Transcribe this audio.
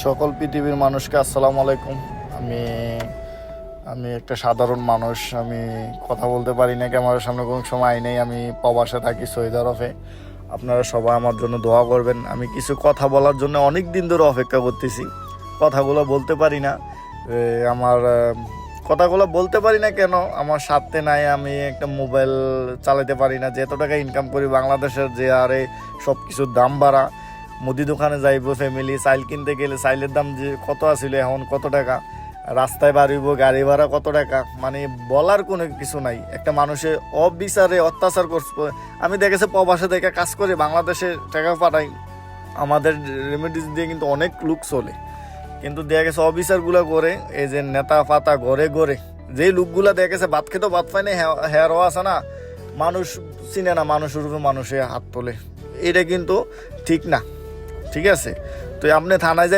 সকল পৃথিবীর মানুষকে আসসালামু আলাইকুম। আমি আমি একটা সাধারণ মানুষ। আমি কথা বলতে পারি না, ক্যামেরার সামনে কোনো সময় নেই। আমি প্রবাসে থাকি সৌদি আরবে। আপনারা সবাই আমার জন্য দোয়া করবেন। আমি কিছু কথা বলার জন্য অনেক দিন ধরে অপেক্ষা করতেছি। কথাগুলো বলতে পারি না। আমার কথাগুলো বলতে পারি না কেন, আমার সাথে নাই। আমি একটা মোবাইল চালাতে পারি না। যত টাকা ইনকাম করি বাংলাদেশের যে আরে সব কিছুর দাম বাড়া। মুদি দোকানে যাইব, ফ্যামিলি চাইল কিনতে গেলে চাইলের দাম যে কত আছিল এখন কত টাকা, রাস্তায় বাড়িব গাড়ি ভাড়া কত টাকা, মানে বলার কোনো কিছু নাই। একটা মানুষে অবিচারে অত্যাচার করছে। আমি দেখেছি প্রবাসে দেখে কাজ করে বাংলাদেশে টাকা পাঠাই, আমাদের রেমিডিস দিয়ে কিন্তু অনেক লোক চলে, কিন্তু দেখা গেছে অবিচারগুলো করে এই যে নেতা পাতা ঘরে ঘরে যেই লোকগুলা দেখেছে ভাত খেতেও ভাত পায় না, হেয়ারও আছে না, মানুষ চিনে না, মানুষের উপরে মানুষে হাত তোলে, এটা কিন্তু ঠিক না। ঠিক আছে, তো আপনি থানায় যাবেন।